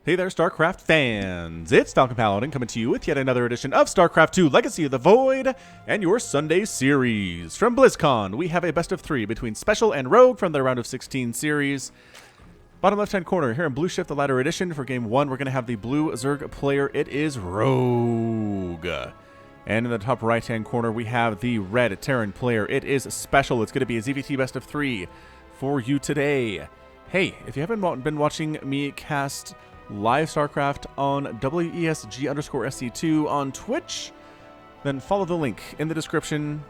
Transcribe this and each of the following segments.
Hey there, StarCraft fans! It's Falcon Paladin coming to you with yet another edition of StarCraft2 Legacy of the Void and your Sunday series. From BlizzCon, we have a best of 3 between SpeCial and Rogue from the Round of 16 series. Bottom left-hand corner, here in Blue Shift, the ladder edition. For Game 1, we're going to have the blue Zerg player. It is Rogue. And in the top right-hand corner, we have the red Terran player. It is SpeCial. It's going to be a ZVT best of 3 for you today. Hey, if you haven't been watching me cast live StarCraft on WESG_SC2 on Twitch, then follow the link in the description,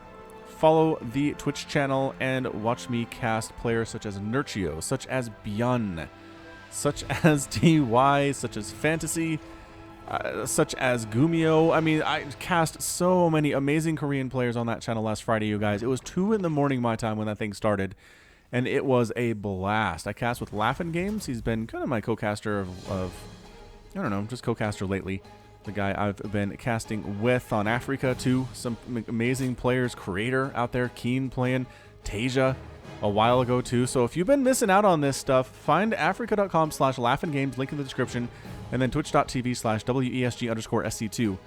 follow the Twitch channel, and watch me cast players such as Nurchio, such as Byun, such as DY, such as Fantasy, such as Gumio. I mean, I cast so many amazing Korean players on that channel last Friday, you guys. It was 2 in the morning my time when that thing started. And it was a blast. I cast with Laughin' Games. He's been kind of my co-caster of I don't know, just co-caster lately. The guy I've been casting with on Africa too. Some amazing players. Creator out there, Keen playing. Tasia a while ago too. So if you've been missing out on this stuff, find africa.com/laughingames, link in the description, and then twitch.tv/WESG_SC2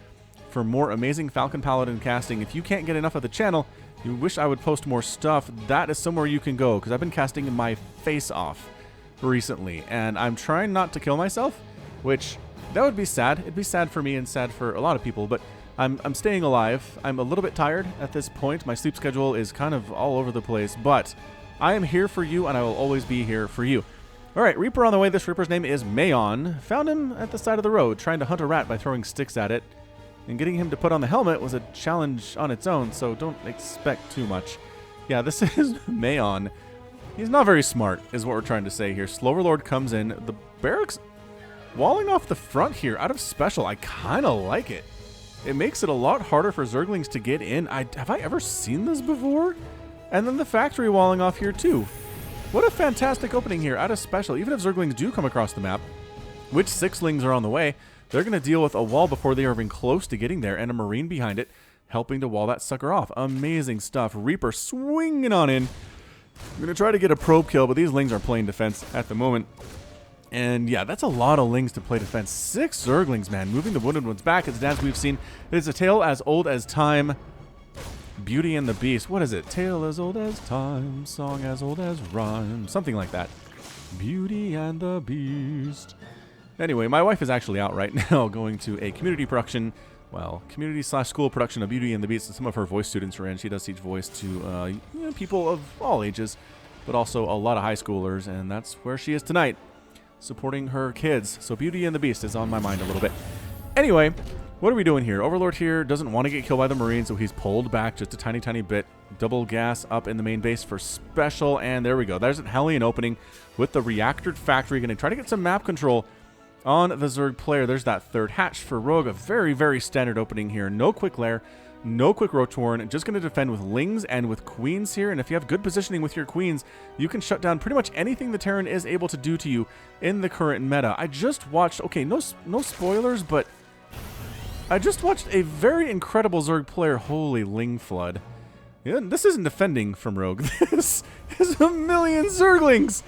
for more amazing Falcon Paladin casting. If you can't get enough of the channel, you wish I would post more stuff, that is somewhere you can go, because I've been casting my face off recently, and I'm trying not to kill myself, which, that would be sad. It'd be sad for me and sad for a lot of people, but I'm staying alive. I'm a little bit tired at this point. My sleep schedule is kind of all over the place, but I am here for you, and I will always be here for you. All right, Reaper on the way. This Reaper's name is Mayon. Found him at the side of the road, trying to hunt a rat by throwing sticks at it. And getting him to put on the helmet was a challenge on its own, so don't expect too much. Yeah, this is Mayon. He's not very smart, is what we're trying to say here. Sloverlord comes in. The barracks walling off the front here out of SpeCial. I kind of like it. It makes it a lot harder for Zerglings to get in. Have I ever seen this before? And then the factory walling off here too. What a fantastic opening here out of SpeCial. Even if Zerglings do come across the map, which 6lings are on the way, they're going to deal with a wall before they are even close to getting there, and a Marine behind it, helping to wall that sucker off. Amazing stuff. Reaper swinging on in. I'm going to try to get a probe kill, but these lings are playing defense at the moment. And yeah, that's a lot of lings to play defense. 6 Zerglings, man. Moving the wounded ones back. It's a dance we've seen. It's a tale as old as time. Beauty and the Beast. What is it? Tale as old as time. Song as old as rhyme. Something like that. Beauty and the Beast. Anyway, my wife is actually out right now going to a community production, well, community/school production of Beauty and the Beast, and some of her voice students are in. She does teach voice to people of all ages, but also a lot of high schoolers, and that's where she is tonight, supporting her kids. So Beauty and the Beast is on my mind a little bit. Anyway, what are we doing here? Overlord here doesn't want to get killed by the Marine, so he's pulled back just a tiny, tiny bit. Double gas up in the main base for SpeCial, and there we go. There's an Hellion opening with the reactor factory. Going to try to get some map control on the Zerg player. There's that third hatch for Rogue. A very, very standard opening here. No quick lair, no quick Rotorn. Just going to defend with Lings and with Queens here. And if you have good positioning with your Queens, you can shut down pretty much anything the Terran is able to do to you in the current meta. I just watched, okay, no spoilers, but I just watched a very incredible Zerg player. Holy Ling Flood. Yeah, this isn't defending from Rogue. This is a million Zerglings.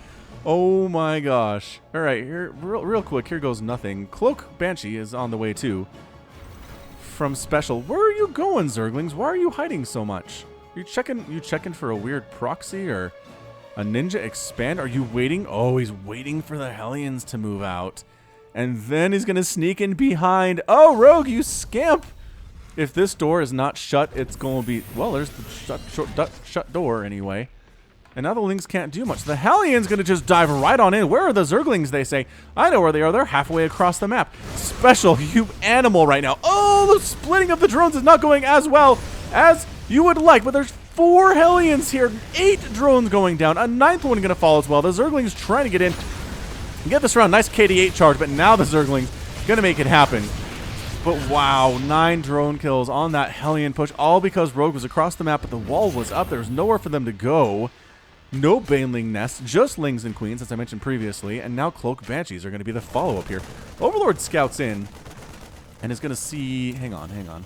Oh my gosh. Alright, here real quick, here goes nothing. Cloak Banshee is on the way too. From SpeCial. Where are you going, Zerglings? Why are you hiding so much? You checking for a weird proxy or a ninja expand? Are you waiting? Oh, he's waiting for the Hellions to move out. And then he's gonna sneak in behind. Oh, Rogue, you scamp! If this door is not shut, it's gonna be, well, there's the shut door anyway. And now the Lings can't do much. The Hallion's going to just dive right on in. Where are the Zerglings, they say? I know where they are. They're halfway across the map. SpeCial, you animal right now. Oh, the splitting of the drones is not going as well as you would like. But there's 4 Hellions here. 8 drones going down. A 9th one going to fall as well. The Zerglings trying to get in. Get this round. Nice KD8 charge. But now the Zerglings going to make it happen. But wow, 9 drone kills on that Hellion push. All because Rogue was across the map, but the wall was up. There was nowhere for them to go. No Baneling Nest, just Lings and Queens, as I mentioned previously, and now Cloak Banshees are going to be the follow-up here. Overlord scouts in, and is going to see... Hang on.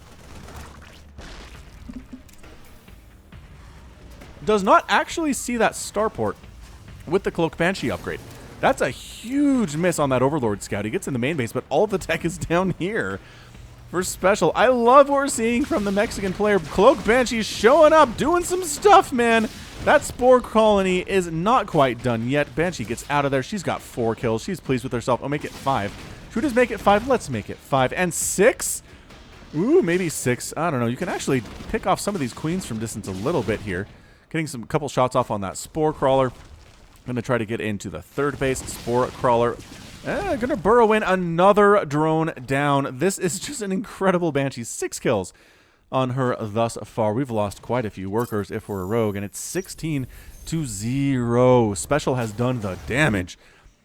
Does not actually see that starport with the Cloak Banshee upgrade. That's a huge miss on that Overlord scout. He gets in the main base, but all the tech is down here for SpeCial. I love what we're seeing from the Mexican player. Cloak Banshee showing up, doing some stuff, man. That Spore Colony is not quite done yet. Banshee gets out of there. She's got 4 kills. She's pleased with herself. I'll make it 5. Should we just make it 5? Let's make it 5. And 6? Ooh, maybe 6. I don't know. You can actually pick off some of these queens from distance a little bit here. Getting some couple shots off on that Spore Crawler. Going to try to get into the third base. Spore Crawler. Going to burrow in another drone down. This is just an incredible Banshee. 6 kills on her thus far. We've lost quite a few workers if we're a rogue, and it's 16-0. SpeCial has done the damage.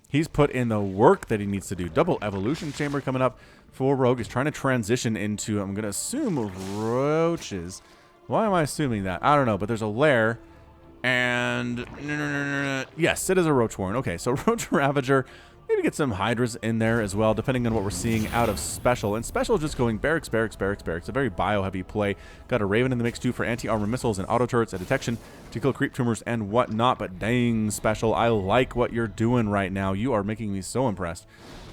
He's put in the work that he needs to do. Double evolution chamber coming up for rogue. He's trying to transition into, I'm going to assume, roaches. Why am I assuming that? I don't know, but there's a lair. And yes, it is a Roach Warren. Okay, so Roach Ravager. Maybe get some Hydras in there as well, depending on what we're seeing out of SpeCial. And SpeCial just going barracks, barracks, barracks, barracks. A very bio-heavy play. Got a Raven in the mix too for anti-armor missiles and auto turrets and detection to kill creep tumors and whatnot. But dang, SpeCial, I like what you're doing right now. You are making me so impressed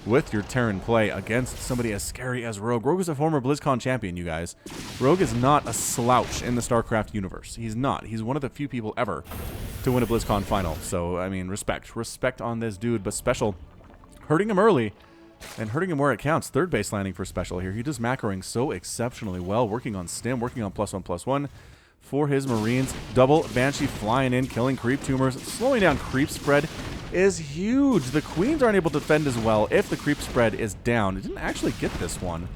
with your Terran play against somebody as scary as Rogue. Rogue is a former BlizzCon champion, you guys. Rogue is not a slouch in the StarCraft universe. He's not. He's one of the few people ever to win a BlizzCon final. So, I mean, respect. Respect on this dude. But SpeCial hurting him early and hurting him where it counts. Third base landing for SpeCial here. He does macroing so exceptionally well. Working on stim, working on +1/+1 for his Marines. Double Banshee flying in, killing creep tumors. Slowing down creep spread is huge. The queens aren't able to defend as well if the creep spread is down. It didn't actually get this one.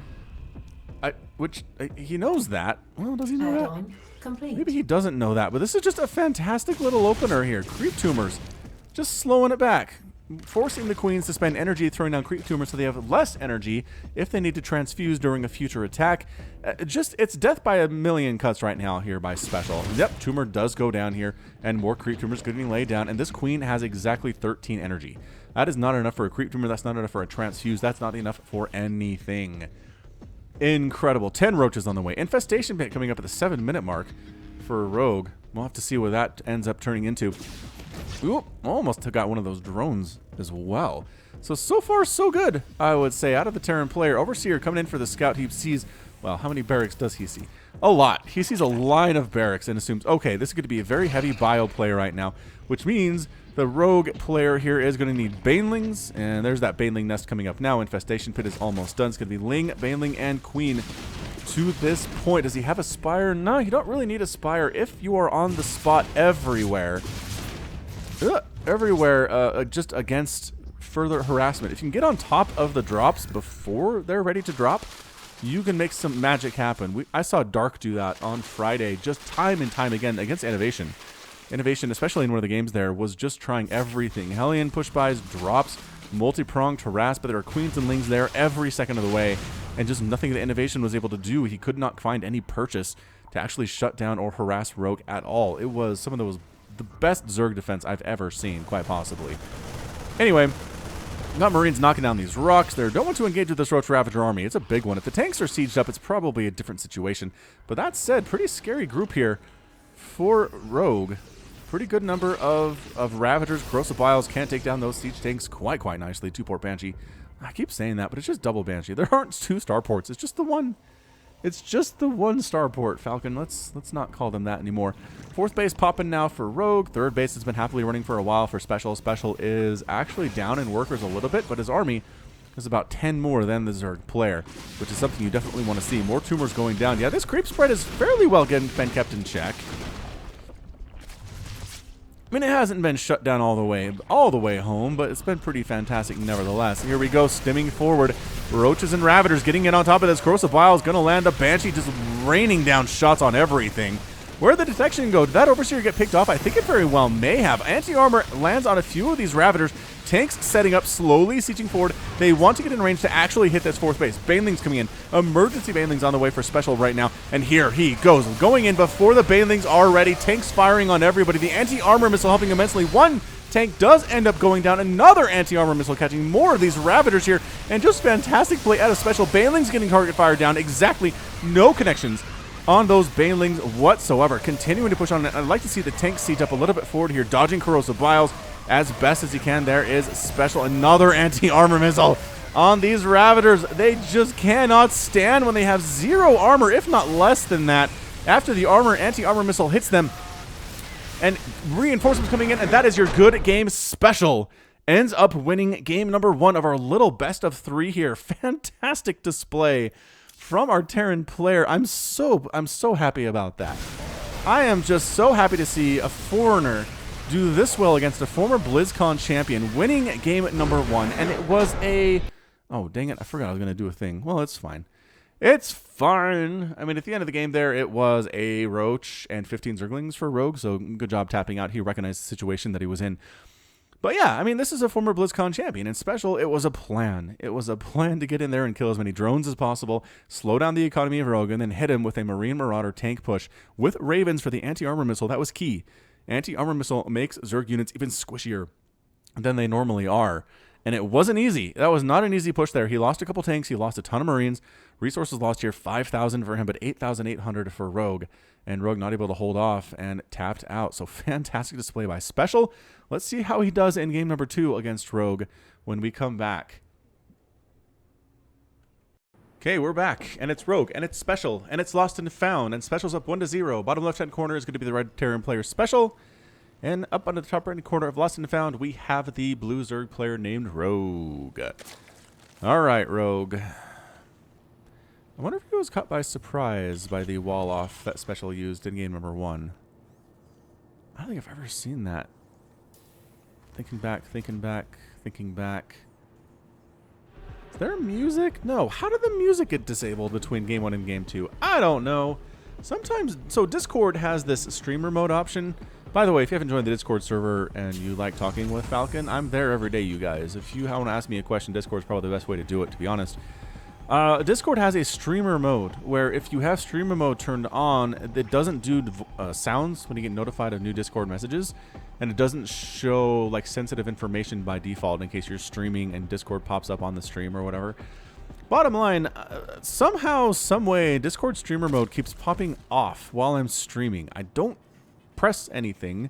He knows that. Well, does he know that? Complete. Maybe he doesn't know that, but this is just a fantastic little opener here. Creep tumors. Just slowing it back. Forcing the queens to spend energy throwing down creep tumors so they have less energy if they need to transfuse during a future attack. It's death by a million cuts right now here by SpeCial. Yep, tumor does go down here, and more creep tumors getting laid down, and this queen has exactly 13 energy. That is not enough for a creep tumor. That's not enough for a transfuse. That's not enough for anything. Incredible. 10 roaches on the way. Infestation pit coming up at the 7-minute mark for Rogue. We'll have to see what that ends up turning into. Ooh, almost got one of those drones as well. So far, so good, I would say, out of the Terran player. Overseer coming in for the scout. He sees, well, how many barracks does he see? A lot. He sees a line of barracks and assumes, okay, this is going to be a very heavy bio play right now, which means the rogue player here is going to need banelings, and there's that baneling nest coming up now. Infestation pit is almost done. It's going to be Ling, baneling, and queen to this point. Does he have a spire? No, you don't really need a spire if you are on the spot everywhere. Just against further harassment. If you can get on top of the drops before they're ready to drop, you can make some magic happen. I saw Dark do that on Friday just time and time again against Innovation. Innovation, especially in one of the games there, was just trying everything. Hellion push-bys, drops, multi-pronged harass, but there are queens and lings there every second of the way, and just nothing that Innovation was able to do. He could not find any purchase to actually shut down or harass Rogue at all. It was some of those the best Zerg defense I've ever seen, quite possibly. Anyway, got Marines knocking down these rocks there. Don't want to engage with this Roach Ravager army. It's a big one. If the tanks are sieged up, it's probably a different situation. But that said, pretty scary group here for Rogue. Pretty good number of Ravagers. Corrosive Biles can't take down those siege tanks quite nicely. 2-port Banshee. I keep saying that, but it's just double Banshee. There aren't 2 starports. It's just the one. It's just the 1 starport, Falcon. Let's not call them that anymore. 4th base popping now for Rogue. 3rd base has been happily running for a while for SpeCial. SpeCial is actually down in workers a little bit, but his army is about 10 more than the Zerg player, which is something you definitely want to see. More tumors going down. Yeah, this creep spread is fairly well been kept in check. I mean, it hasn't been shut down all the way home, but it's been pretty fantastic nevertheless. Here we go, stimming forward. Roaches and Ravagers getting in on top of this. Corrosive Bile is going to land a Banshee, just raining down shots on everything. Where'd the detection go? Did that Overseer get picked off? I think it very well may have. Anti-armor lands on a few of these Ravagers. Tanks setting up, slowly sieging forward. They want to get in range to actually hit this 4th base. Banelings coming in. Emergency Banelings on the way for SpeCial right now. And here he goes. Going in before the Banelings are ready. Tanks firing on everybody. The anti-armor missile helping immensely. One tank does end up going down. Another anti-armor missile catching more of these Ravagers here. And just fantastic play out of SpeCial. Banelings getting target fire down. Exactly. No connections on those Banelings whatsoever. Continuing to push on it. I'd like to see the tank siege up a little bit forward here. Dodging Corrosive Biles. as best as he can. There is SpeCial, another anti-armor missile on these Ravagers. They just cannot stand when they have 0 armor, if not less than that, after the anti-armor missile hits them. And reinforcements coming in, and that is your good game. SpeCial ends up winning game number 1 of our little best of 3 here. Fantastic display from our Terran player. I'm so happy about that. I am just so happy to see a foreigner do this well against a former BlizzCon champion, winning game number 1. And it was a... Oh, dang it. I forgot I was going to do a thing. Well, it's fine. It's fine. I mean, at the end of the game there, it was a Roach and 15 Zerglings for Rogue, so good job tapping out. He recognized the situation that he was in. But yeah, I mean, this is a former BlizzCon champion. In SpeCial, it was a plan. It was a plan to get in there and kill as many drones as possible, slow down the economy of Rogue, and then hit him with a Marine Marauder tank push with Ravens for the anti-armor missile. That was key. Anti-armor missile makes Zerg units even squishier than they normally are. And it wasn't easy. That was not an easy push there. He lost a couple tanks. He lost a ton of Marines. Resources lost here, 5,000 for him, but 8,800 for Rogue. And Rogue not able to hold off and tapped out. So fantastic display by SpeCial. Let's see how he does in game number 2 against Rogue when we come back. Okay, we're back, and it's Rogue, and it's SpeCial, and it's Lost and Found, and SpeCial's up 1-0. Bottom left-hand corner is going to be the red Terran player SpeCial. And up on the top right corner of Lost and Found, we have the blue Zerg player named Rogue. All right, Rogue. I wonder if he was caught by surprise by the wall off that SpeCial used in game number 1. I don't think I've ever seen that. Thinking back. Is there music? No. How did the music get disabled between game 1 and game 2? I don't know. Sometimes, so Discord has this streamer mode option. By the way, if you haven't joined the Discord server and you like talking with Falcon, I'm there every day, you guys. If you want to ask me a question, Discord's probably the best way to do it, to be honest. Discord has a streamer mode where if you have streamer mode turned on, it doesn't do sounds when you get notified of new Discord messages, and it doesn't show like sensitive information by default in case you're streaming and Discord pops up on the stream or whatever. Bottom line, somehow, some way, Discord streamer mode keeps popping off while I'm streaming. I don't press anything.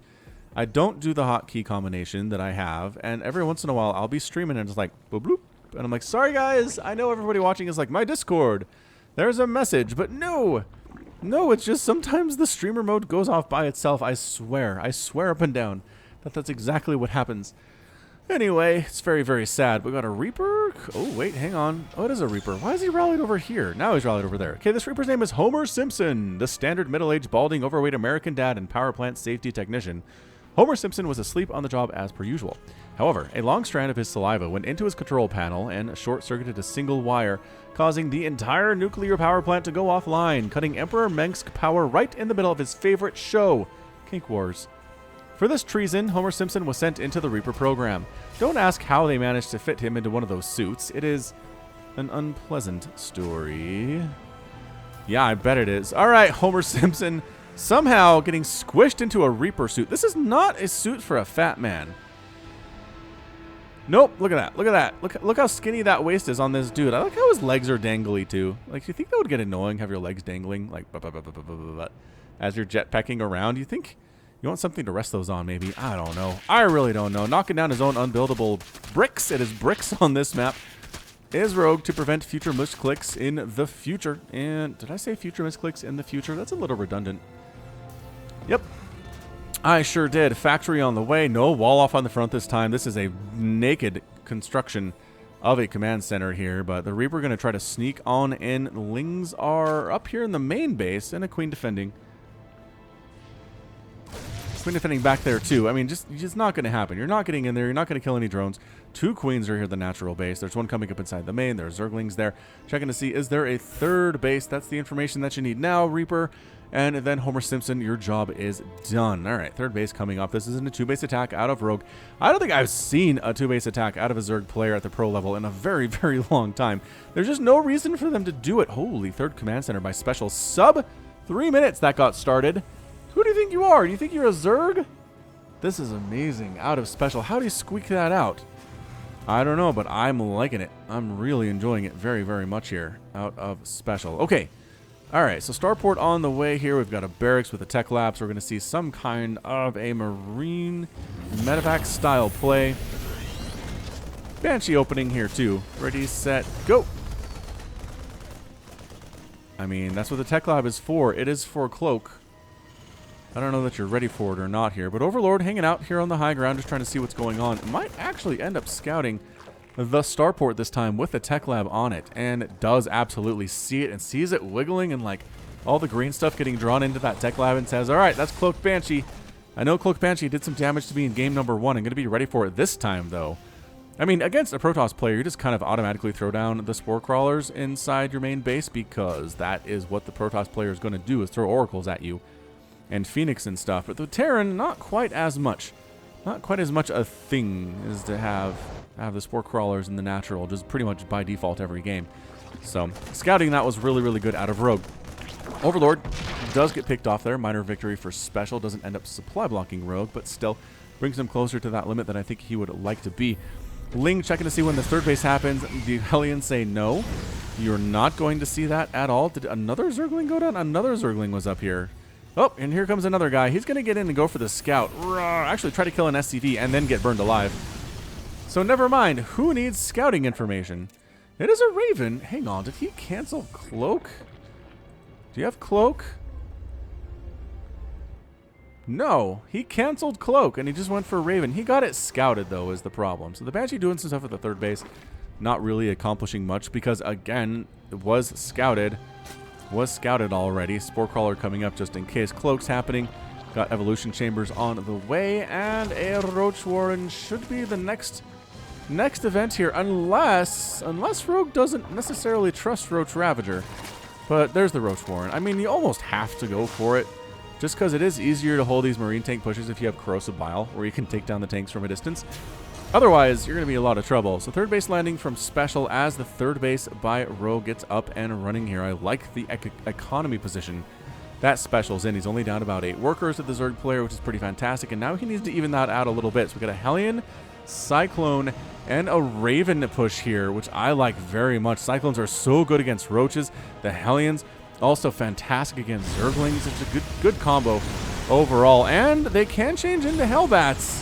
I don't do the hotkey combination that I have, and every once in a while I'll be streaming and it's like boop bloop. And I'm like, sorry guys, I know everybody watching is like, my Discord, there's a message, but no, it's just sometimes the streamer mode goes off by itself. I swear up and down that that's exactly what happens. Anyway, it's very, very sad. We got a Reaper. Oh, wait, hang on. Oh, it is a Reaper. Why is he rallied over here? Now he's rallied over there. Okay, this Reaper's name is Homer Simpson, the standard middle-aged, balding, overweight American dad and power plant safety technician. Homer Simpson was asleep on the job as per usual. However, a long strand of his saliva went into his control panel and short-circuited a single wire, causing the entire nuclear power plant to go offline, cutting Emperor Mengsk's power right in the middle of his favorite show, Kink Wars. For this treason, Homer Simpson was sent into the Reaper program. Don't ask how they managed to fit him into one of those suits. It is an unpleasant story. Yeah, I bet it is. All right, Homer Simpson somehow getting squished into a Reaper suit. This is not a suit for a fat man. Nope, look at that. Look at that. Look how skinny that waist is on this dude. I like how his legs are dangly too. Like, you think that would get annoying, have your legs dangling like as you're jetpacking around? You think you want something to rest those on, maybe? I don't know. I really don't know. Knocking down his own unbuildable bricks. It is bricks on this map. Is Rogue to prevent future misclicks in the future. And did I say future misclicks in the future? That's a little redundant. Yep. I sure did. Factory on the way. No wall off on the front this time. This is a naked construction of a command center here, but the Reaper going to try to sneak on in. Lings are up here in the main base, and a Queen defending. Queen defending back there too. I mean, just not going to happen. You're not getting in there. You're not going to kill any drones. 2 Queens are here at the natural base. There's one coming up inside the main. There's Zerglings there. Checking to see, is there a third base? That's the information that you need now, Reaper. And then Homer Simpson, your job is done. All right, third base coming up. This isn't a 2-base attack out of Rogue. I don't think I've seen a 2-base attack out of a Zerg player at the pro level in a very, very long time. There's just no reason for them to do it. Holy, third command center by SpeCial. Sub 3 minutes that got started. Who do you think you are? Do you think you're a Zerg? This is amazing. Out of SpeCial. How do you squeak that out? I don't know, but I'm liking it. I'm really enjoying it very, very much here out of SpeCial. Okay. Alright, so starport on the way here. We've got a barracks with a tech lab, so we're going to see some kind of a marine medevac style play. Banshee opening here too. Ready, set, go! I mean, that's what the tech lab is for. It is for cloak. I don't know that you're ready for it or not here, but Overlord hanging out here on the high ground, just trying to see what's going on. Might actually end up scouting the starport this time with the tech lab on it, and does absolutely see it and sees it wiggling and like all the green stuff getting drawn into that tech lab and says, all right, that's Cloaked Banshee. I know Cloaked Banshee did some damage to me in game number 1. I'm going to be ready for it this time though. I mean, against a Protoss player, you just kind of automatically throw down the Spore Crawlers inside your main base because that is what the Protoss player is going to do, is throw Oracles at you and Phoenix and stuff. But the Terran, not quite as much. Not quite as much a thing as to have the Spore Crawlers in the natural, just pretty much by default every game. So, scouting that was really, really good out of Rogue. Overlord does get picked off there. Minor victory for Special. Doesn't end up supply blocking Rogue, but still brings him closer to that limit that I think he would like to be. Ling checking to see when the third base happens. The Hellions say no. You're not going to see that at all. Did another Zergling go down? Another Zergling was up here. Oh, and here comes another guy. He's going to get in and go for the scout. Actually, try to kill an SCV and then get burned alive. So never mind. Who needs scouting information? It is a Raven. Hang on. Did he cancel Cloak? Do you have Cloak? No. He canceled Cloak and he just went for Raven. He got it scouted, though, is the problem. So the Banshee doing some stuff at the third base. Not really accomplishing much because, again, it was scouted. Was scouted already. Spore Crawler coming up just in case. Cloak's happening. Got Evolution Chambers on the way. And a Roach Warren should be the next event here. Unless Rogue doesn't necessarily trust Roach Ravager. But there's the Roach Warren. I mean, you almost have to go for it. Just because it is easier to hold these Marine tank pushes if you have Corrosive Bile, where you can take down the tanks from a distance. Otherwise, you're going to be in a lot of trouble. So third base landing from Special as the third base by Rogue gets up and running here. I like the economy position that Special's in. He's only down about 8 workers at the Zerg player, which is pretty fantastic. And now he needs to even that out a little bit. So we got a Hellion, Cyclone, and a Raven push here, which I like very much. Cyclones are so good against Roaches. The Hellions, also fantastic against Zerglings. It's a good combo overall. And they can change into Hellbats.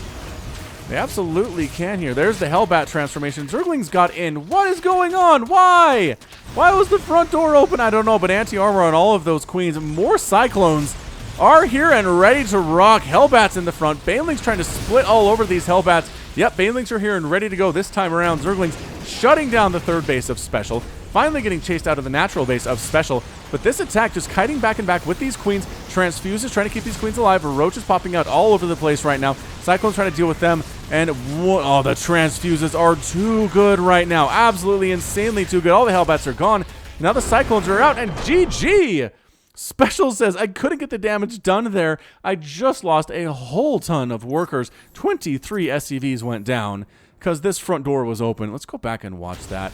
They absolutely can here. There's the Hellbat transformation. Zerglings got in. What is going on? Why? Why was the front door open? I don't know, but anti-armor on all of those queens. More Cyclones are here and ready to rock. Hellbats in the front. Banelings trying to split all over these Hellbats. Yep, Banelings are here and ready to go this time around. Zerglings shutting down the third base of Special. Finally getting chased out of the natural base of Special. But this attack just kiting back and back with these queens. Transfuse is trying to keep these queens alive. Roach is popping out all over the place right now. Cyclone's trying to deal with them. And oh, the transfuses are too good right now. Absolutely insanely too good. All the Hellbats are gone. Now the Cyclones are out and GG! Special says, I couldn't get the damage done there. I just lost a whole ton of workers. 23 SCVs went down because this front door was open. Let's go back and watch that.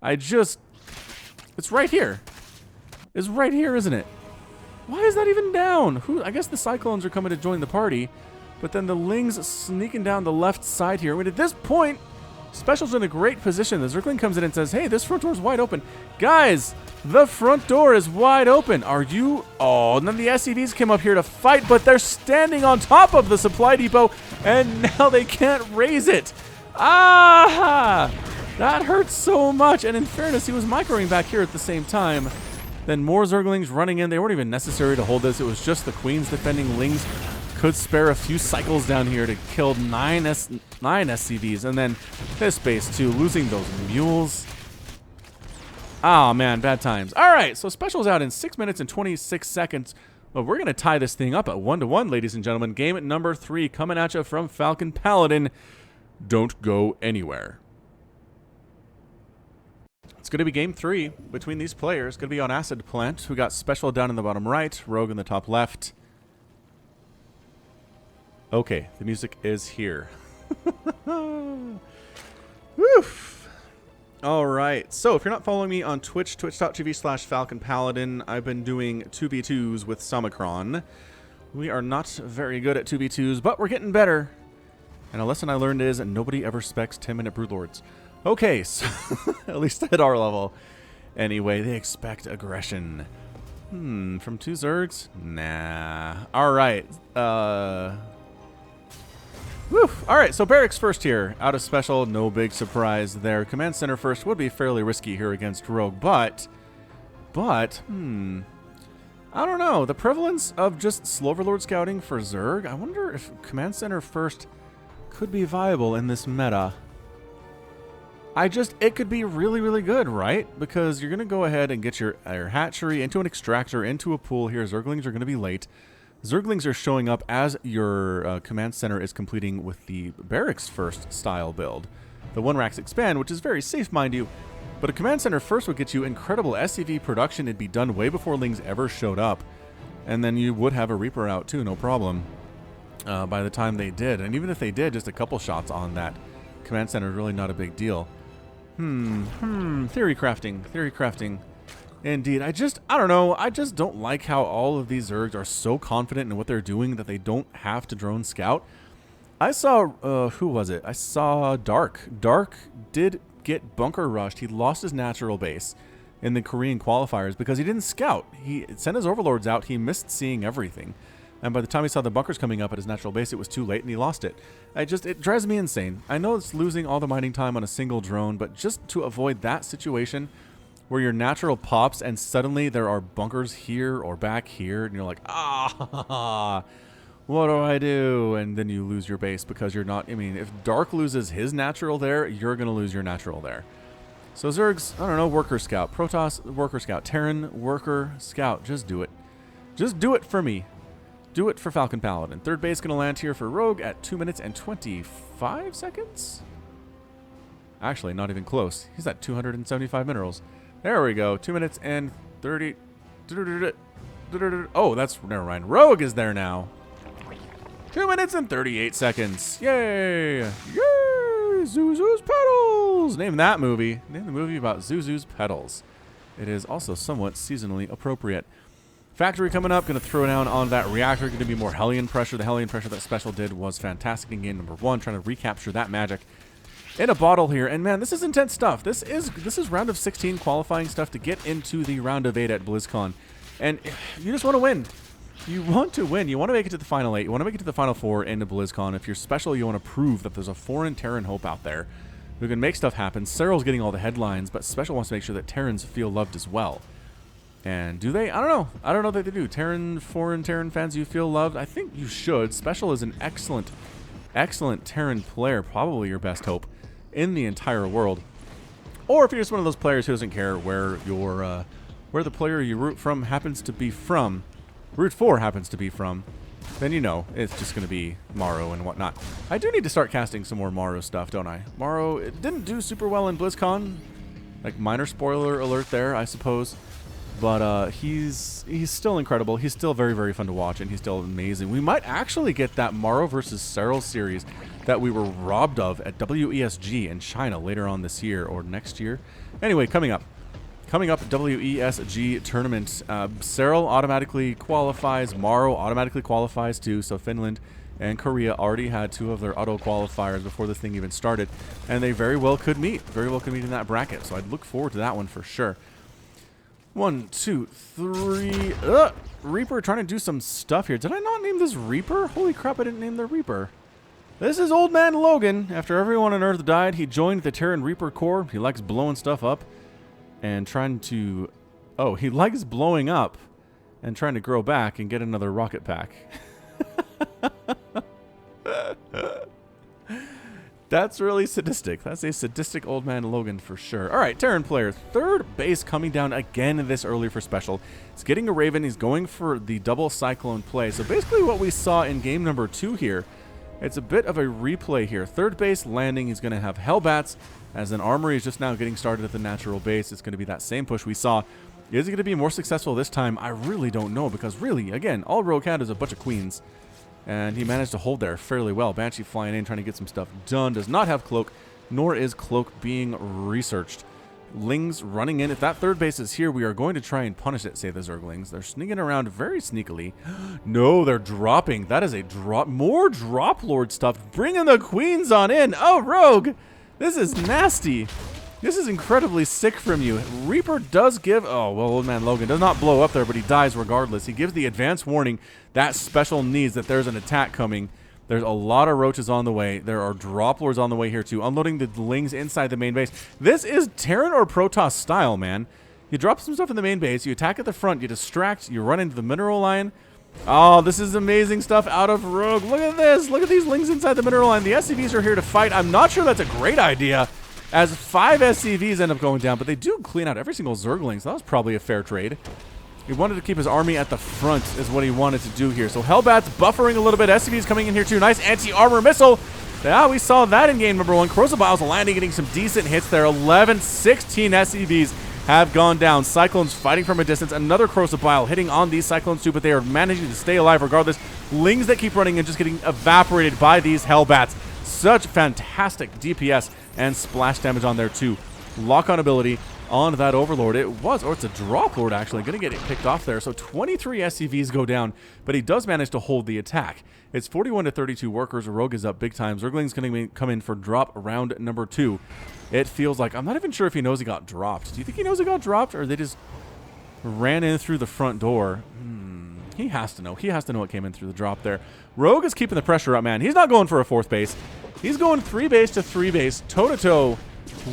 It's right here. It's right here, isn't it? Why is that even down? I guess the Cyclones are coming to join the party, but then the Lings sneaking down the left side here. I mean, at this point, Special's in a great position. The Zergling comes in and says, hey, this front door is wide open. Guys, the front door is wide open. Are you? Oh, and then the SCVs came up here to fight, but they're standing on top of the supply depot, and now they can't raise it. Ah! That hurts so much. And in fairness, he was microing back here at the same time. Then more Zerglings running in. They weren't even necessary to hold this. It was just the queens defending. Lings could spare a few cycles down here to kill 9 SCVs. And then this base too, losing those mules. Oh man, bad times. All right, so Special's out in 6 minutes and 26 seconds. But we're going to tie this thing up at 1-1, ladies and gentlemen. Game at number 3 coming at you from Falcon Paladin. Don't go anywhere. It's going to be game 3 between these players. It's going to be on Acid Plant. We got Special down in the bottom right, Rogue in the top left. Okay, the music is here. Woof. All right, so if you're not following me on Twitch, twitch.tv/FalconPaladin, I've been doing 2v2s with Samacron. We are not very good at 2v2s, but we're getting better. And a lesson I learned is nobody ever specs 10-minute Broodlords. Okay, so at least at our level. Anyway, they expect aggression. From 2 Zergs? Nah. Alright. Woo! Alright, so Barracks first here. Out of Special, no big surprise there. Command Center first would be fairly risky here against Rogue, but, I don't know. The prevalence of just slow overlord scouting for Zerg, I wonder if Command Center first could be viable in this meta. It could be really, really good, right? Because you're going to go ahead and get your hatchery into an extractor, into a pool here. Zerglings are going to be late. Zerglings are showing up as your command center is completing with the Barracks first style build. The 1-racks expand, which is very safe, mind you. But a command center first would get you incredible SCV production. It'd be done way before Lings ever showed up. And then you would have a Reaper out too, no problem, by the time they did. And even if they did, just a couple shots on that command center is really not a big deal. Theory crafting. Indeed. I don't know. I just don't like how all of these Zergs are so confident in what they're doing that they don't have to drone scout. I saw, who was it? I saw Dark. Dark did get bunker rushed. He lost his natural base in the Korean qualifiers because he didn't scout. He sent his overlords out. He missed seeing everything. And by the time he saw the bunkers coming up at his natural base, it was too late and he lost it. It drives me insane. I know it's losing all the mining time on a single drone, but just to avoid that situation where your natural pops and suddenly there are bunkers here or back here, and you're like, what do I do? And then you lose your base because you're not, if Dark loses his natural there, you're going to lose your natural there. So Zergs, I don't know, Worker Scout, Protoss, Worker Scout, Terran, Worker Scout, just do it. Just do it for me. Do it for Falcon Paladin. Third base going to land here for Rogue at 2 minutes and 25 seconds? Actually, not even close. He's at 275 minerals. There we go. 2 minutes and 30. Oh, never mind. Rogue is there now. 2 minutes and 38 seconds. Yay! Yay! Zuzu's Petals! Name that movie. Name the movie about Zuzu's Petals. It is also somewhat seasonally appropriate. Factory coming up. Going to throw down on that reactor. Going to be more Hellion pressure. The Hellion pressure that Special did was fantastic in game number 1. Trying to recapture that magic in a bottle here. And man, this is intense stuff. This is round of 16 qualifying stuff to get into the round of 8 at BlizzCon. And you just want to win. You want to win. You want to make it to the final 8. You want to make it to the final 4 into BlizzCon. If you're Special, you want to prove that there's a foreign Terran hope out there who can make stuff happen. Cyril's getting all the headlines, but Special wants to make sure that Terrans feel loved as well. And do they? I don't know. I don't know that they do. Foreign Terran fans, you feel loved? I think you should. Special is an excellent Terran player. Probably your best hope in the entire world. Or if you're just one of those players who doesn't care where where the player you root from happens to be from, root for happens to be from, then you know it's just going to be Morrow and whatnot. I do need to start casting some more Morrow stuff, don't I? Morrow, it didn't do super well in BlizzCon. Like, minor spoiler alert there, I suppose. But he's still incredible. He's still very, very fun to watch, and he's still amazing. We might actually get that Morrow versus Cyril series that we were robbed of at WESG in China later on this year or next year. Anyway, coming up, WESG tournament. Cyril automatically qualifies. Morrow automatically qualifies too. So Finland and Korea already had 2 of their auto qualifiers before this thing even started, and they very well could meet. In that bracket. So I'd look forward to that one for sure. 1, 2, 3. Reaper trying to do some stuff here. Did I not name this Reaper? Holy crap, I didn't name the Reaper. This is Old Man Logan. After everyone on Earth died, he joined the Terran Reaper Corps. He likes blowing stuff up and trying to... Oh, he likes blowing up and trying to grow back and get another rocket pack. That's really sadistic. That's a sadistic Old Man Logan for sure. All right, Terran player. Third base coming down again this early for Special. He's getting a Raven. He's going for the double Cyclone play. So basically what we saw in game number 2 here, it's a bit of a replay here. Third base landing. He's going to have Hellbats as an armory is just now getting started at the natural base. It's going to be that same push we saw. Is he going to be more successful this time? I really don't know, because really, again, all Rogue had is a bunch of queens. And he managed to hold there fairly well. Banshee flying in, trying to get some stuff done. Does not have Cloak, nor is Cloak being researched. Lings running in. If that third base is here, we are going to try and punish it, say the Zerglings. They're sneaking around very sneakily. No, they're dropping. That is a drop. More Drop Lord stuff. Bringing the queens on in. Oh, Rogue. This is nasty. This is incredibly sick from you. Reaper does give... Oh, well, old man Logan does not blow up there, but he dies regardless. He gives the advance warning that Special needs, that there's an attack coming. There's a lot of roaches on the way. There are drop lords on the way here, too. Unloading the lings inside the main base. This is Terran or Protoss style, man. You drop some stuff in the main base. You attack at the front. You distract. You run into the mineral line. Oh, this is amazing stuff out of Rogue. Look at this. Look at these lings inside the mineral line. The SCVs are here to fight. I'm not sure that's a great idea, as 5 SCVs end up going down, but they do clean out every single Zergling, so that was probably a fair trade. He wanted to keep his army at the front is what he wanted to do here. So Hellbats buffering a little bit. SCVs coming in here too. Nice anti-armor missile. Yeah, we saw that in game number 1. Corrosive Biles landing, getting some decent hits there. 11, 16 SCVs have gone down. Cyclones fighting from a distance. Another Corrosive Bile hitting on these Cyclones too, but they are managing to stay alive regardless. Lings that keep running and just getting evaporated by these Hellbats. Such fantastic DPS and splash damage on there too. Lock-on ability on that Overlord. It was, or it's a Drop Lord actually, going to get it picked off there. So 23 SCVs go down, but he does manage to hold the attack. It's 41 to 32 workers. Rogue is up big time. Zergling's going to come in for drop round number 2. It feels like, I'm not even sure if he knows he got dropped. Do you think he knows he got dropped, or they just ran in through the front door? He has to know. He has to know what came in through the drop there. Rogue is keeping the pressure up, man. He's not going for a 4th base. He's going 3 base to 3 base, toe-to-toe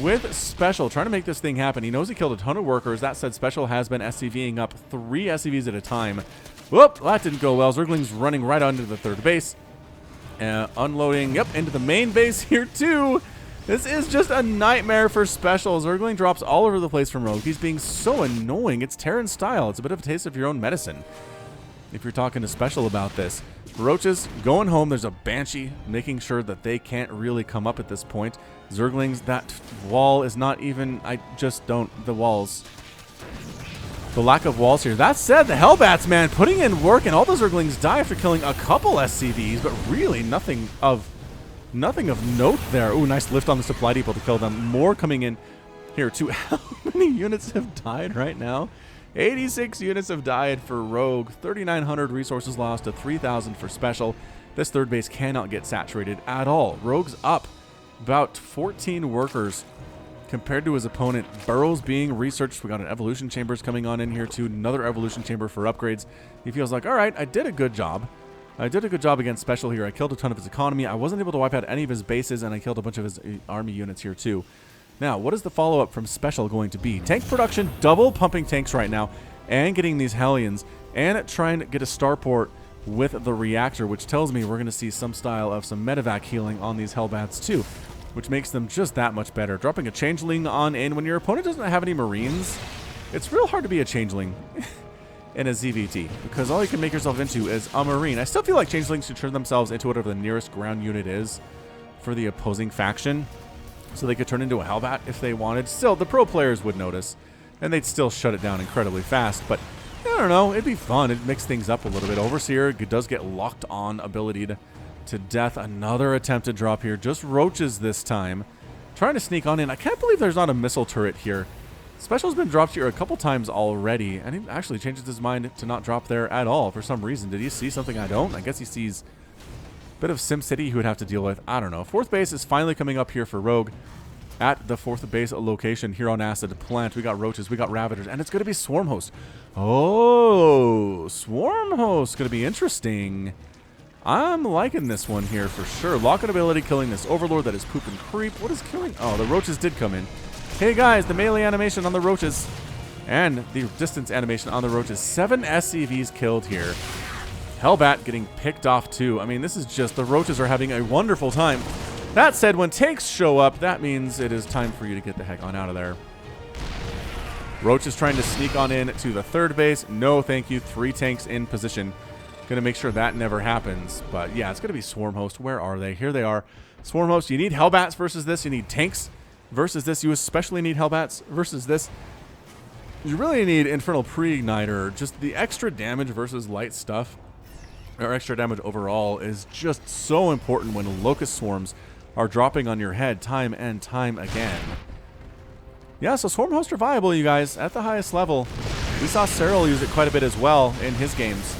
with SpeCial, trying to make this thing happen. He knows he killed a ton of workers. That said, SpeCial has been SCVing up 3 SCVs at a time. Whoop, that didn't go well. Zergling's running right onto the 3rd base. Unloading, yep, into the main base here too. This is just a nightmare for SpeCial. Zergling drops all over the place from Rogue. He's being so annoying. It's Terran style. It's a bit of a taste of your own medicine, if you're talking to SpeCial about this. Roaches going home. There's a Banshee making sure that they can't really come up at this point. Zerglings, that wall is not even... I just don't... The walls. The lack of walls here. That said, the Hellbats, man, putting in work, and all the Zerglings die after killing a couple SCVs, but really nothing of note there. Ooh, nice lift on the supply depot to kill them. More coming in here too. How many units have died right now? 86 units have died for Rogue, 3,900 resources lost to 3,000 for SpeCial. This 3rd base cannot get saturated at all. Rogue's up about 14 workers compared to his opponent. Burrows being researched. We got an evolution chambers coming on in here too. Another evolution chamber for upgrades. He feels like, all right, I did a good job. I did a good job against SpeCial here. I killed a ton of his economy. I wasn't able to wipe out any of his bases, and I killed a bunch of his army units here too. Now, what is the follow-up from SpeCial going to be? Tank production, double pumping tanks right now, and getting these Hellions, and trying to get a starport with the reactor, which tells me we're going to see some style of some medevac healing on these Hellbats too, which makes them just that much better. Dropping a Changeling on in. When your opponent doesn't have any Marines, it's real hard to be a Changeling in a ZVT, because all you can make yourself into is a Marine. I still feel like Changelings should turn themselves into whatever the nearest ground unit is for the opposing faction, so they could turn into a Hellbat if they wanted. Still, the pro players would notice, and they'd still shut it down incredibly fast. But, I don't know, it'd be fun. It'd mix things up a little bit. Overseer does get locked on ability to death. Another attempted drop here. Just roaches this time. Trying to sneak on in. I can't believe there's not a missile turret here. SpeCial's been dropped here a couple times already, and he actually changes his mind to not drop there at all for some reason. Did he see something I don't? I guess he sees... bit of SimCity he would have to deal with. I don't know. 4th base is finally coming up here for Rogue at the 4th base location here on Acid Plant. We got Roaches, we got Ravagers, and it's going to be Swarm Host. Oh, Swarm Host. Going to be interesting. I'm liking this one here for sure. Lock-on ability killing this Overlord that is Poop and Creep. What is killing? Oh, the Roaches did come in. Hey guys, the melee animation on the Roaches and the distance animation on the Roaches. 7 SCVs killed here. Hellbat getting picked off too. I mean, this is just, the Roaches are having a wonderful time. That said, when tanks show up, that means it is time for you to get the heck on out of there. Roach is trying to sneak on in to the 3rd base. No, thank you. 3 tanks in position. Gonna make sure that never happens. But yeah, it's gonna be Swarm Host. Where are they? Here they are. Swarm Host, you need Hellbats versus this. You need tanks versus this. You especially need Hellbats versus this. You really need Infernal Pre-Igniter. Just the extra damage versus light stuff, or extra damage overall, is just so important when Locust Swarms are dropping on your head time and time again. Yeah, so Swarm Hosts are viable, you guys, at the highest level. We saw Cyril use it quite a bit as well in his games.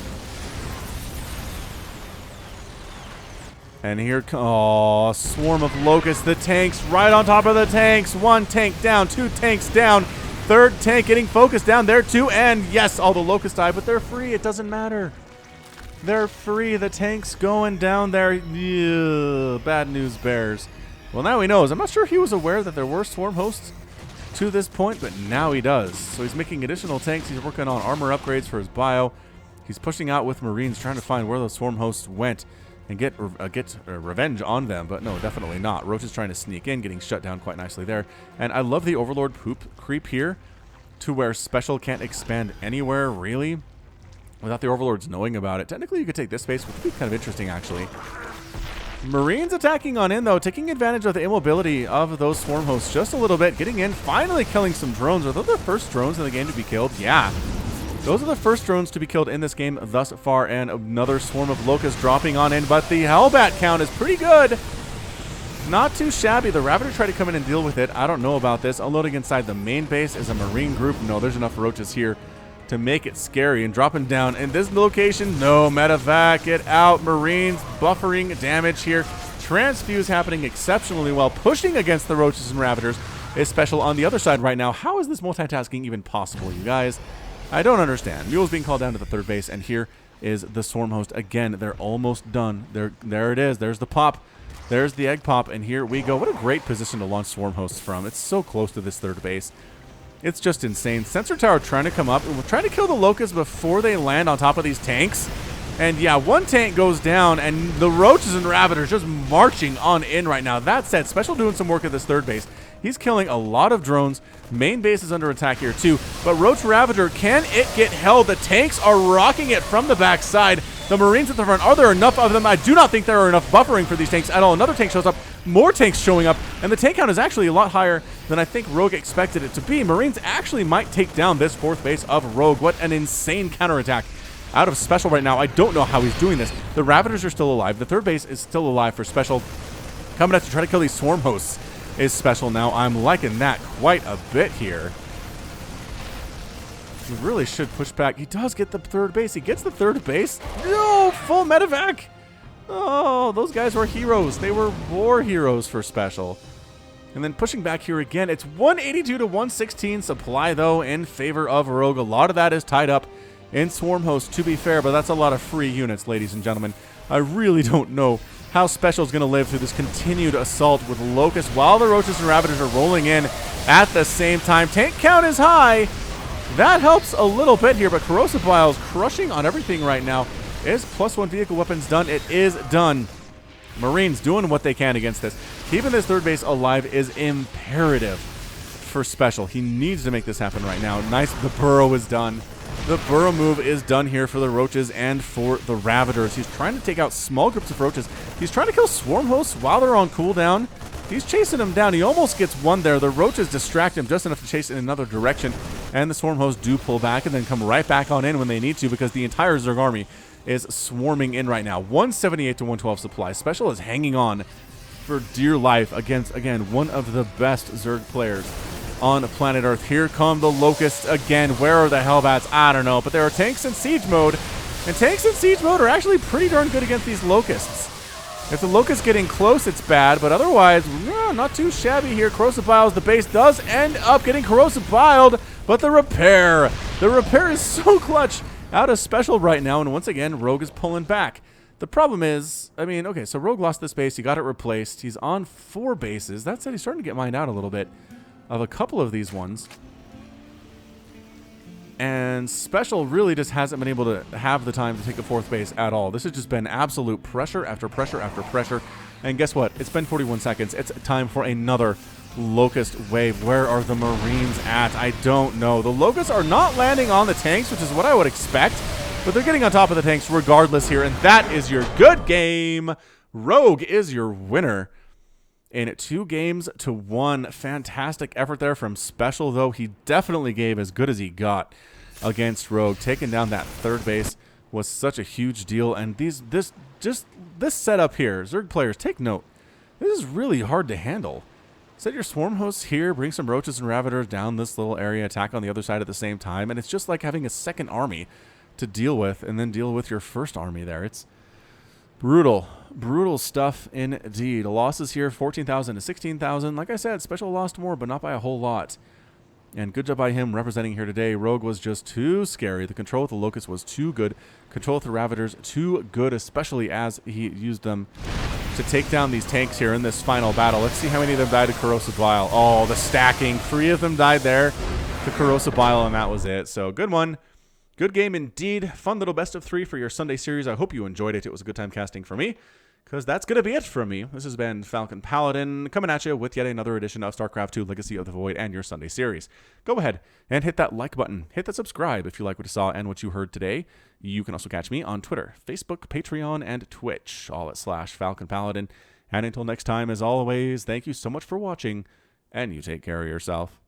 And here, oh, swarm of locusts. The tanks right on top of the tanks. One tank down, two tanks down. Third tank getting focused down there too. And yes, all the locusts die, but they're free. It doesn't matter. They're free. The tank's going down there. Ugh, bad news bears. Well, now he knows. I'm not sure he was aware that there were swarm hosts to this point, but now he does. So he's making additional tanks. He's working on armor upgrades for his bio. He's pushing out with Marines, trying to find where those swarm hosts went and get revenge on them. But no, definitely not. Roach is trying to sneak in, getting shut down quite nicely there. And I love the Overlord poop creep here to where Special can't expand anywhere, really, without the Overlords knowing about it. Technically, you could take this space, which would be kind of interesting, actually. Marines attacking on in, though, taking advantage of the immobility of those swarm hosts just a little bit, getting in, finally killing some drones. Are those the first drones in the game to be killed? Yeah. Those are the first drones to be killed in this game thus far, and another swarm of locusts dropping on in, but the Hellbat count is pretty good. Not too shabby. The Ravager tried to come in and deal with it. I don't know about this. Unloading inside the main base is a Marine group. No, there's enough roaches here to make it scary, and dropping down in this location. No, medevac, get out. Marines buffering damage here. Transfuse happening exceptionally well, pushing against the roaches and Ravagers. Is Special on the other side right now. How is this multitasking even possible, you guys? I don't understand. Mule's being called down to the third base, and here is the swarm host again. They're almost done. There it is. There's the pop. There's the egg pop, and here we go. What a great position to launch swarm hosts from. It's so close to this third base. It's just insane. Sensor tower trying to come up, and we're trying to kill the locusts before they land on top of these tanks. And yeah, one tank goes down, and the roaches and Ravagers just marching on in right now. That said, Special doing some work at this third base. He's killing a lot of drones. Main base is under attack here too. But Roach Ravager, can it get held? The tanks are rocking it from the backside. The Marines at the front, are there enough of them? I do not think there are enough buffering for these tanks at all. Another tank shows up, more tanks showing up, and the tank count is actually a lot higher than I think Rogue expected it to be. Marines actually might take down this fourth base of Rogue. What an insane counterattack out of Special right now. I don't know how he's doing this. The Ravagers are still alive. The third base is still alive for Special. Coming up to try to kill these swarm hosts is Special now. I'm liking that quite a bit here. He really should push back. He does get the third base. He gets the third base. No, full medevac. Oh, those guys were heroes. They were war heroes for Special. And then pushing back here again. It's 182 to 116 supply, though, in favor of Rogue. A lot of that is tied up in Swarm Host, to be fair, but that's a lot of free units, ladies and gentlemen. I really don't know how Special is going to live through this continued assault with Locusts while the Roaches and Ravagers are rolling in at the same time. Tank count is high. That helps a little bit here, but Corrosive Bile is crushing on everything right now. Is +1 vehicle weapons done? It is done. Marines doing what they can against this. Keeping this third base alive is imperative for Special. He needs to make this happen right now. Nice. The burrow is done. The burrow move is done here for the Roaches and for the Ravagers. He's trying to take out small groups of Roaches. He's trying to kill Swarm Hosts while they're on cooldown. He's chasing them down. He almost gets one there. The Roaches distract him just enough to chase in another direction. And the Swarm Hosts do pull back and then come right back on in when they need to, because the entire Zerg army is swarming in right now. 178 to 112 supply. Special is hanging on for dear life against, again, one of the best Zerg players on planet Earth. Here come the Locusts again. Where are the Hellbats? I don't know. But there are tanks in siege mode. And tanks in siege mode are actually pretty darn good against these Locusts. If the Locust's getting close, it's bad. But otherwise, not too shabby here. Corrosive Biles, the base does end up getting Corrosive Biled. But the repair is so clutch out of Special right now. And once again, Rogue is pulling back. The problem is, I mean, okay, so Rogue lost this base. He got it replaced. He's on 4 bases. That said, he's starting to get mined out a little bit of a couple of these ones. And Special really just hasn't been able to have the time to take a 4th base at all. This has just been absolute pressure after pressure after pressure. And guess what? It's been 41 seconds. It's time for another Locust wave. Where are the Marines at? I don't know. The Locusts are not landing on the tanks, which is what I would expect. But they're getting on top of the tanks regardless here. And that is your good game. Rogue is your winner. In 2 games to 1. Fantastic effort there from Special, though. He definitely gave as good as he got against Rogue. Taking down that 3rd base was such a huge deal. And this setup here, Zerg players, take note. This is really hard to handle. Set your Swarm Hosts here, bring some Roaches and Ravagers down this little area, attack on the other side at the same time, and it's just like having a second army to deal with, and then deal with your first army there. Brutal stuff indeed. Losses here, 14,000 to 16,000. Like I said, SpeCial lost more, but not by a whole lot. And good job by him representing here today. Rogue was just too scary. The control with the Locust was too good. Control with the Ravagers, too good, especially as he used them to take down these tanks here in this final battle. Let's see how many of them died to Corrosive Bile. Oh, the stacking. 3 of them died there to Corrosive Bile, and that was it. So good one. Good game indeed. Fun little best of 3 for your Sunday series. I hope you enjoyed it. It was a good time casting for me, because that's going to be it from me. This has been Falcon Paladin coming at you with yet another edition of StarCraft 2 Legacy of the Void and your Sunday series. Go ahead and hit that like button. Hit that subscribe if you like what you saw and what you heard today. You can also catch me on Twitter, Facebook, Patreon, and Twitch, all at /Falcon Paladin. And until next time, as always, thank you so much for watching, and you take care of yourself.